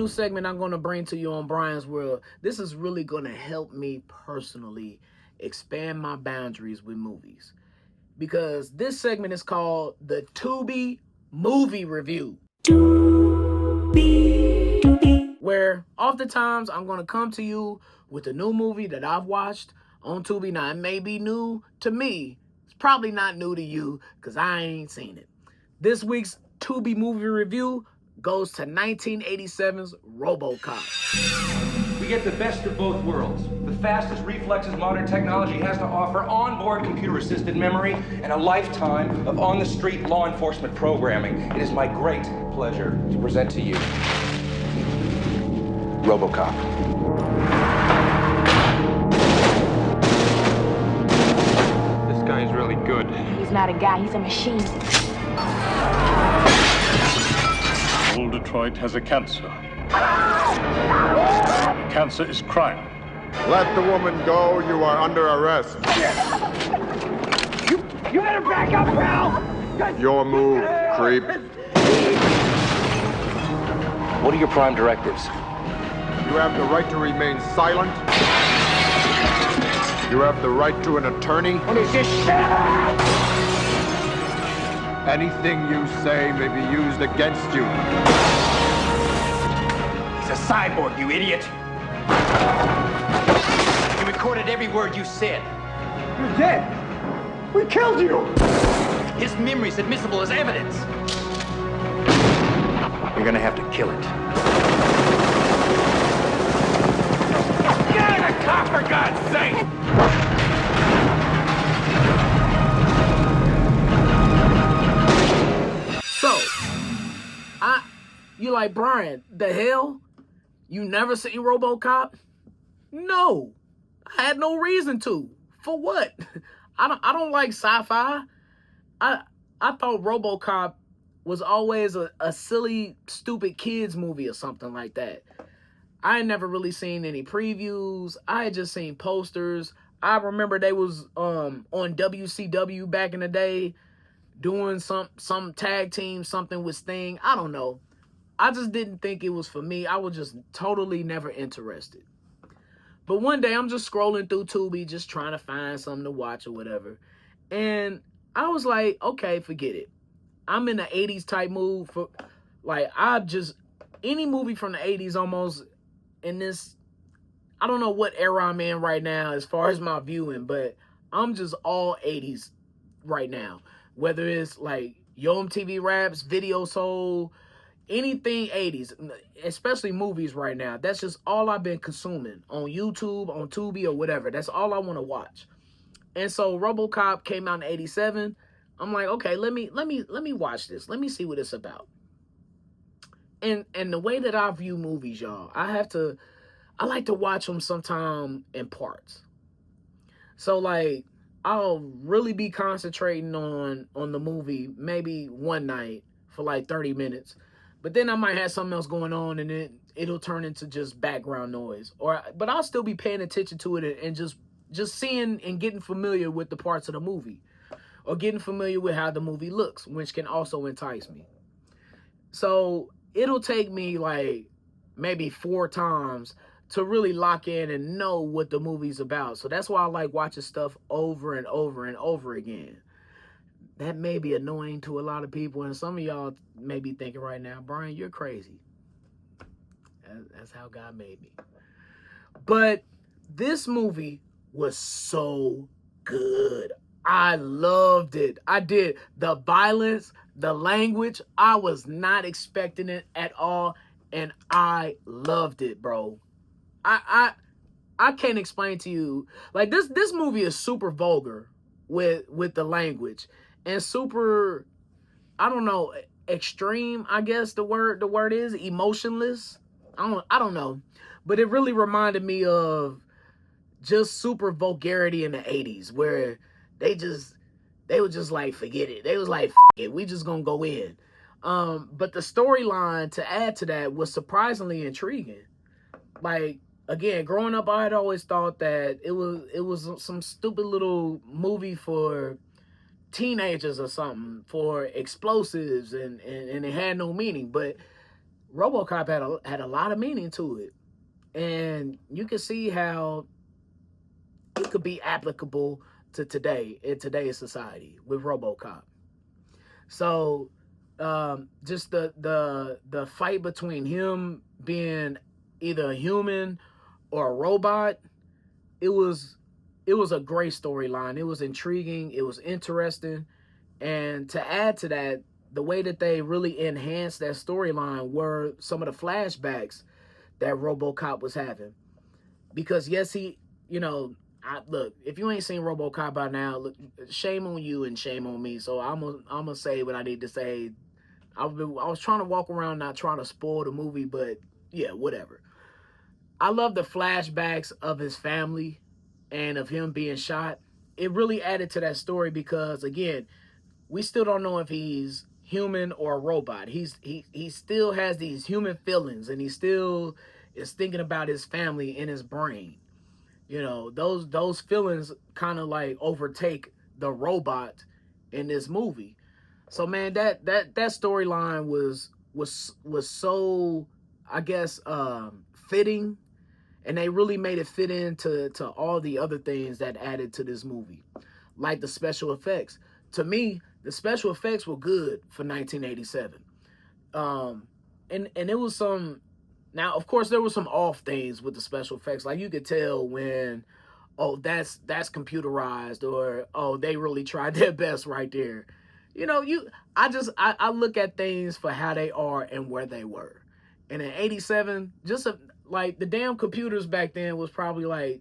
New segment I'm going to bring to you on Brian's World. This is really going to help me personally expand my boundaries with movies, because this segment is called the Tubi Movie Review, where oftentimes I'm going to come to you with a new movie that I've watched on Tubi. Now, it may be new to me. It's probably not new to you because I ain't seen it. This week's Tubi Movie Review goes to 1987's Robocop. We get the best of both worlds. The fastest reflexes modern technology has to offer, onboard computer-assisted memory, and a lifetime of on-the-street law enforcement programming. It is my great pleasure to present to you Robocop. This guy is really good. He's not a guy, he's a machine. Old Detroit has a cancer. Cancer is crime. Let the woman go. You are under arrest. You better back up, pal! Your move, creep. What are your prime directives? You have the right to remain silent. You have the right to an attorney. What is this shit? Anything you say may be used against you. He's a cyborg, you idiot. He recorded every word you said. You're dead. We killed you. His memory's admissible as evidence. You're gonna have to kill it. Get in the car, for God's sake! So, you like, Brian, the hell? You never seen Robocop? No. I had no reason to. For what? I don't like sci-fi. I thought Robocop was always a silly, stupid kids movie or something like that. I had never really seen any previews. I had just seen posters. I remember they was on WCW back in the day doing some tag team, something with Sting. I don't know. I just didn't think it was for me. I was just totally never interested. But one day I'm just scrolling through Tubi, just trying to find something to watch or whatever. And I was like, okay, forget it. I'm in the 80s type mood for, like, any movie from the 80s almost in this, I don't know what era I'm in right now as far as my viewing, but I'm just all 80s right now. Whether it's like Yo MTV Raps, Video Soul, anything 80s, especially movies right now. That's just all I've been consuming on YouTube, on Tubi, or whatever. That's all I want to watch. And so Robocop came out in 87. I'm like, okay, let me watch this. Let me see what it's about. And the way that I view movies, y'all, I like to watch them sometime in parts. So like, I'll really be concentrating on the movie maybe one night for like 30 minutes. But then I might have something else going on and it'll turn into just background noise. But I'll still be paying attention to it and just seeing and getting familiar with the parts of the movie. Or getting familiar with how the movie looks, which can also entice me. So it'll take me like maybe 4 times to really lock in and know what the movie's about. So that's why I like watching stuff over and over and over again. That may be annoying to a lot of people, and some of y'all may be thinking right now, Brian, you're crazy. That's how God made me. But this movie was so good. I loved it. I did. The violence, the language, I was not expecting it at all, and I loved it, bro. I can't explain to you. Like, this movie is super vulgar with the language, and super, I don't know, extreme, I guess the word is emotionless. I don't know, but it really reminded me of just super vulgarity in the 80s, where they were just like, forget it. They was like, F it, we just gonna go in. But the storyline to add to that was surprisingly intriguing. Like, again, growing up, I had always thought that it was some stupid little movie for teenagers or something, for explosives, and it had no meaning. But RoboCop had a lot of meaning to it, and you can see how it could be applicable to today in today's society with RoboCop. So just the fight between him being either a human or a robot, it was a great storyline. It was intriguing, it was interesting, and to add to that, the way that they really enhanced that storyline were some of the flashbacks that RoboCop was having. Because yes, look, if you ain't seen RoboCop by now, look, shame on you and shame on me. So I'm gonna say what I need to say. I was trying to walk around not trying to spoil the movie, but yeah, whatever. I love the flashbacks of his family and of him being shot. It really added to that story because, again, we still don't know if he's human or a robot. He still has these human feelings, and he still is thinking about his family in his brain. You know, those feelings kind of like overtake the robot in this movie. So man, that storyline was so, I guess, fitting, and they really made it fit into all the other things that added to this movie, like the special effects. To me, the special effects were good for 1987. And it was some. Now, of course, there were some off things with the special effects. Like you could tell when, oh, that's computerized, or oh, they really tried their best right there. You know, I look at things for how they are and where they were. And in 87, like the damn computers back then was probably like,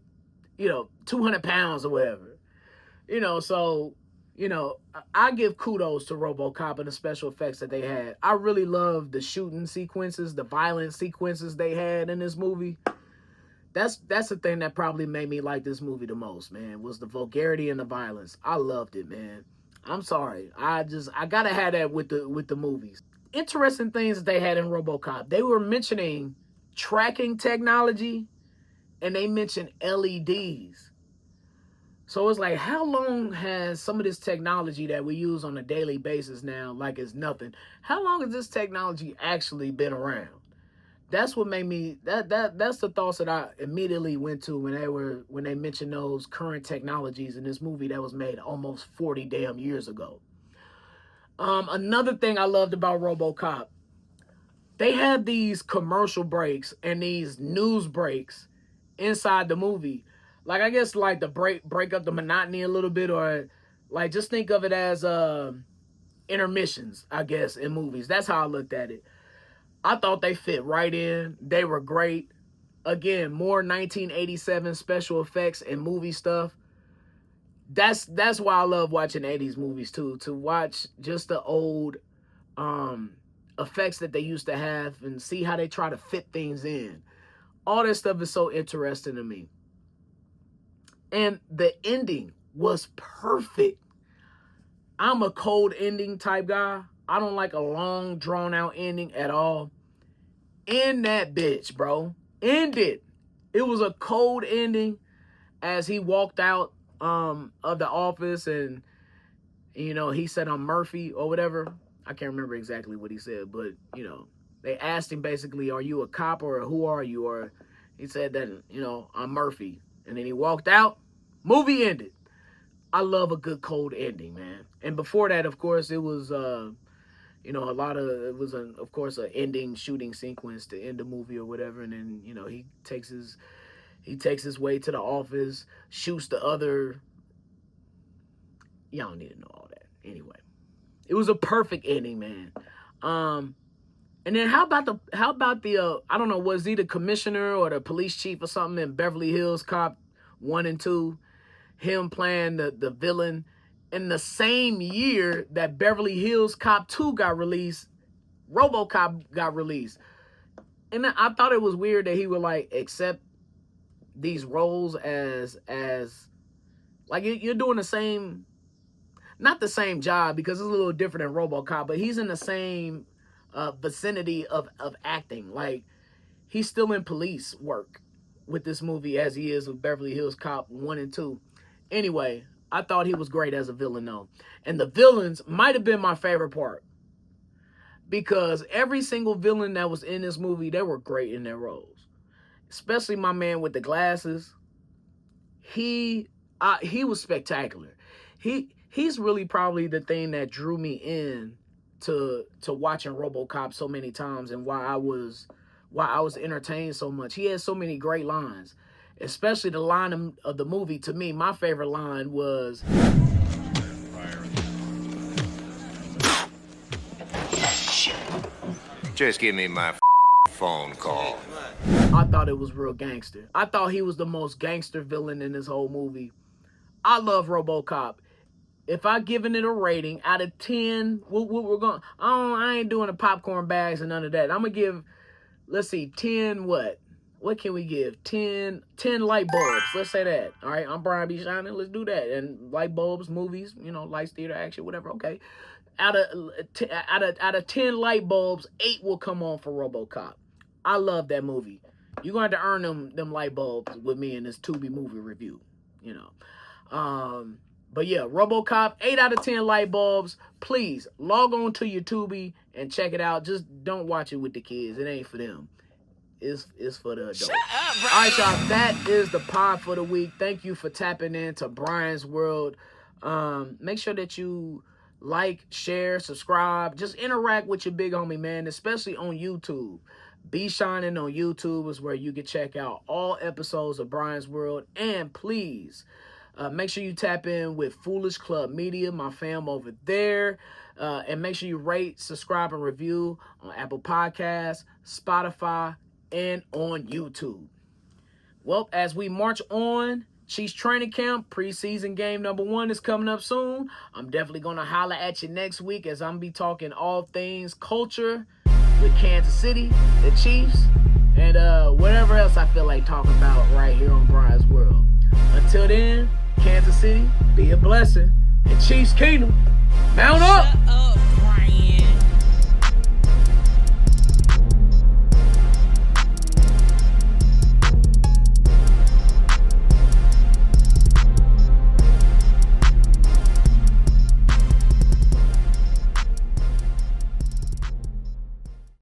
200 pounds or whatever. So, I give kudos to RoboCop and the special effects that they had. I really love the shooting sequences, the violent sequences they had in this movie. That's the thing that probably made me like this movie the most, man, was the vulgarity and the violence. I loved it, man. I'm sorry. I gotta have that with the movies. Interesting things that they had in RoboCop. They were mentioning tracking technology, and they mentioned LEDs. So it's like, how long has some of this technology that we use on a daily basis now, like it's nothing, how long has this technology actually been around? That's what made me, that's the thoughts that I immediately went to when they mentioned those current technologies in this movie that was made almost 40 damn years ago. Another thing I loved about RoboCop, they had these commercial breaks and these news breaks inside the movie. Like, I guess, like, to break up the monotony a little bit, or like just think of it as intermissions, I guess, in movies. That's how I looked at it. I thought they fit right in. They were great. Again, more 1987 special effects and movie stuff. That's why I love watching 80s movies too, to watch just the old effects that they used to have and see how they try to fit things in. All that stuff is so interesting to me. And the ending was perfect. I'm a cold ending type guy. I don't like a long, drawn-out ending at all. End that bitch, bro. End it. It was a cold ending as he walked out of the office, and, he said, "I'm Murphy," or whatever. I can't remember exactly what he said, but, they asked him basically, "Are you a cop, or who are you?" Or he said that, "I'm Murphy." And then he walked out. Movie ended. I love a good cold ending, man. And before that, of course, it was, of course, an ending shooting sequence to end the movie or whatever. And then, he takes his way to the office, shoots the other. Y'all don't need to know all that. Anyway, it was a perfect ending, man. And then how about the I don't know, was he the commissioner or the police chief or something in Beverly Hills Cop 1 and 2? Him playing the villain in the same year that Beverly Hills Cop 2 got released, RoboCop got released. And I thought it was weird that he would like accept these roles as like you're doing the same, not the same job because it's a little different than RoboCop, but he's in the same vicinity of acting. Like, he's still in police work with this movie as he is with Beverly Hills Cop 1 and 2. Anyway, I thought he was great as a villain though. And the villains might have been my favorite part. because every single villain that was in this movie, they were great in their roles. Especially my man with the glasses. He was spectacular. He's really probably the thing that drew me in to watching RoboCop so many times, and why I was entertained so much. He had so many great lines, especially the line of the movie. To me, my favorite line was, "Just give me my phone call." I thought it was real gangster. I thought he was the most gangster villain in this whole movie. I love RoboCop. If I given it a rating out of 10, we're going, I ain't doing the popcorn bags and none of that. I'm going to give, let's see, 10 what? What can we give? 10 light bulbs. Let's say that. All right, I'm Brian B. Shynin. Let's do that. And light bulbs, movies, lights, theater, action, whatever. Okay. Out of 10 light bulbs, 8 will come on for RoboCop. I love that movie. You're going to have to earn them light bulbs with me in this Tubi movie review, But yeah, RoboCop, 8 out of 10 light bulbs. Please log on to your Tubi and check it out. Just don't watch it with the kids. It ain't for them. It's for the adults. Shut up, Brian. All right, y'all. That is the pod for the week. Thank you for tapping into Brian's World. Make sure that you like, share, subscribe. Just interact with your big homie, man, especially on YouTube. Be Shynin on YouTube is where you can check out all episodes of Brian's World. And please, make sure you tap in with Foolish Club Media, my fam over there. And make sure you rate, subscribe, and review on Apple Podcasts, Spotify, and on YouTube. Well, as we march on, Chiefs training camp, preseason game number 1 is coming up soon. I'm definitely going to holler at you next week as I'm be talking all things culture with Kansas City, the Chiefs, and whatever else I feel like talking about right here on Brian's World. Until then, Kansas City, be a blessing. And Chiefs Kingdom, mount up!